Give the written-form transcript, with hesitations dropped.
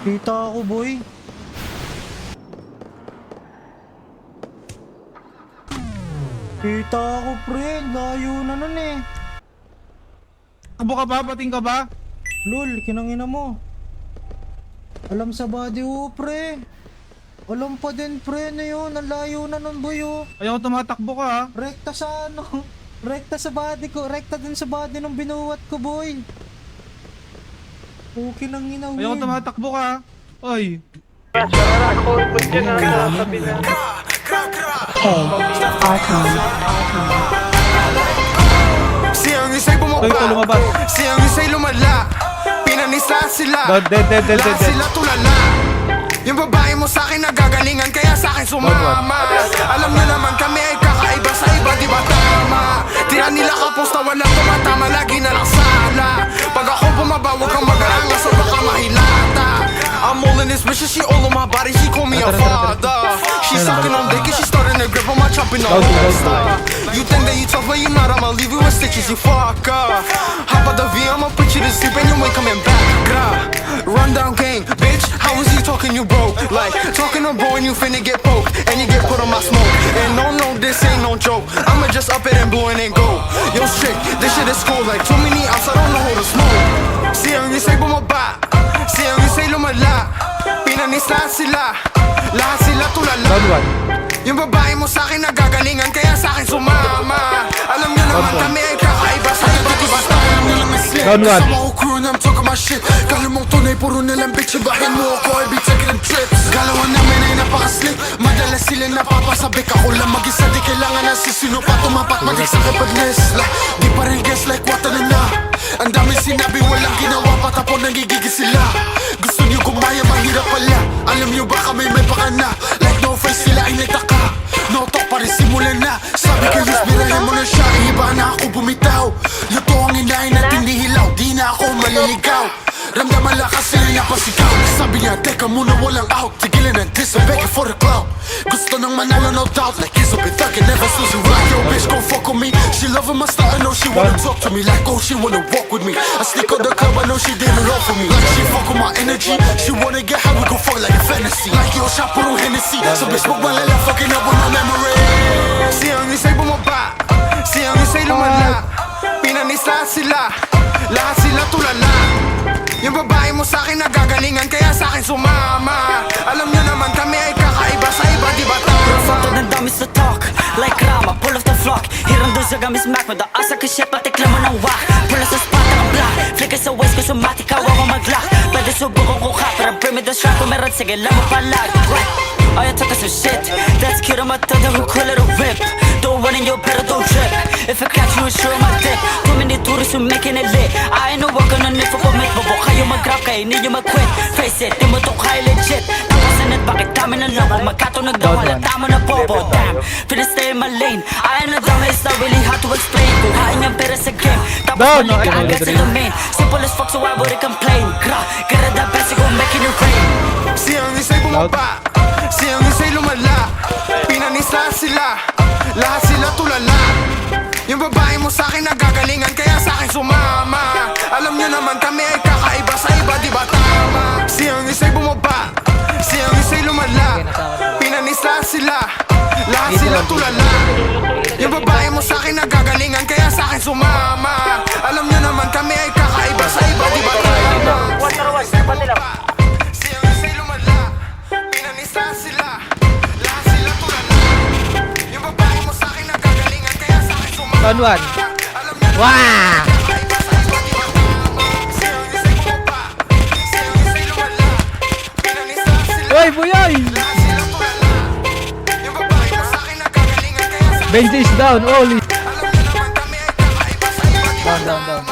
Kita ako, boy. Kita ako, pre. Layo na nun eh. Abo ka ba? Pating ka ba? Lol, kinangina mo. Alam sa body, pre. Alam pa din, pre, na yun. Ang layo na nun, boy, Ayaw tumatakbo ka, ha? Rekta sa ano? Rekta sa body ko. Rekta din sa body nung binuwat ko, boy. Okay nang ina, Ayaw tumatakbo ka, ha? Oy. Siyang isa'y Oy, ito bumaba, lumabas. siyang isa'y lumala. Pinanisa sila, Dead. lahat sila tulala. Yung babae mo sa'kin nagagalingan, kaya sa'kin sumama. Alam niyo naman kami ay kakaiba sa iba, di ba tama? Tira nila kapos na walang tumatama, lagi na lang sala. Pag ako bumaba, huwag kang mag-aangas o baka mahilata. I'm all in this bitch, she all on my body, she call me a father. She sucking on dick and she starting to grip on my chopping on monster. You think that you tough, but you not, I'ma leave you with stitches, you fucker. Hop out the V, I'ma put you to sleep and you ain't coming back, grah. Run down gang, bitch, how is you talking, you broke? Like, talking to bro and you finna get poked, and you get put on my smoke. And no, this ain't no joke, I'ma just up it and blow it and go. Yo, strict, this shit is cool, like too many outs, I don't know how to smoke. Siyang isa'y bumaba, siyang isa'y lumala. Pinanisla sila, lahat sila tulala. Yung babae mo sa'kin nagagalingan, kaya sa'kin sumama. Alam niyo naman kami ay kakaiba sa iba, di ba tayo nilang mislit? Kasama ko crew and I'm talking my shit. Kala mong tunay, puro nilang bitch, ibahin mo ako, I be taking them trips. Galawan namin ay napakaslick, madalas sila napapasabik. Ako lang mag-isa, di kailangan na sisino pa tumapat, madik sa kapadness. Di pa rin guess like what na. Ang daming sinabi, walang ginawa, patapon nagigigis sila. Gusto niyo gumaya, mahirap pala. Alam niyo ba kami may pakana? Like no face, sila ay nagtaka. No talk pa rin simulan na. Sabi ko Luz, birahin mo na siya. Iba na ako bumitaw. Luto ang inahin at hinihilaw. Di na ako maliligaw. Ramdaman lang kasi napasigaw. Sabi niya, teka muna, walang out. Tigilan ang diss, I'm begging for the clout. Gusto nang manalo, no doubt. Like he's a bit thuggin', never Susie Rock. Yo, bitch, gon' fuck with me. She loving my style, I know she wanna talk to me. Like, oh, she wanna walk with me. I sneak on the club, I know she didn't roll for me. Like, she fuck with my energy. She wanna get high, we gon' fuck like a fantasy. Like, yo, shot puro Hennessy. So bitch, smoke my lala, fucking up with my memory. Siyang isa'y bumaba, siyang isa'y lumala. Pinanisla sila, lahat sila tulala. Yung babae mo sa'kin nagagalingan, kaya sa'kin sumama. Alam niyo naman kami ay kakaiba sa iba, di ba tama? Foto ng dami sa talk, like Rama, pull off the flock. Hirang doon sa gamis Mac, madaasa ka shit, patikla mo ng whack. Pull sa spot, ang black, flick sa waist ko, sumati ka, wag mag-lock. Pwede subukan ko ka, pero bring me the strap. Kung meron, sige lang mo palag. Oh, you took us some shit, that's cute, I'ma tell them who call it a rip. Don't run in your better, don't trip. If I catch you, it's sure my dick. Too many tourists who making it lit. I ain't no working on it for commit. Babo kayo mag-grab, kayo hindi nyo mag-quit. Face it, di mo to kaya legit. Napasanit, bakit dami ng loko? Magkatunog daw, halata mo na bobo. Damn, finna stay in my lane. I ain't no dumb, it's not really hard to explain. Kuhain yung pera sa game, tapos balik ka agad sa domain. Simple as fuck, so I wouldn't complain. Gra, gara the best, go making it rain. Siyang isa'y bumaba, siyang isa'y lumala. Pinanisla sila, lahat sila tulala. Yung babae mo sa'kin nagagalingan, kaya sa'kin sumama. Alam niyo naman kami ay kakaiba sa iba, di ba tama? Siyang isa'y bumaba, siyang isa'y lumala. Pinanisla sila, lahat sila tulala. Yung babae mo sa'kin nagagalingan, kaya sa'kin sumama. Alam niyo naman kami ay kakaiba sa iba, di ba tama? Siyang isa'y lumala, pinanisla sila, lahat sila tulala. Yung babae mo sa'kin nagagalingan, kaya sa'kin sumama. One. Alam niyo Wow! kakaiba sa iba, di ba tama? Siyang isa'y bumaba, siyang isa'y lumala. Pinanisla sila, Oy, buyoy! lahat sila tulala. Yung babae mo sa'kin nagagalingan, kaya sa'kin Benji is down, Oli. alam niyo naman kami ay kakaiba sa iba, di ba Down.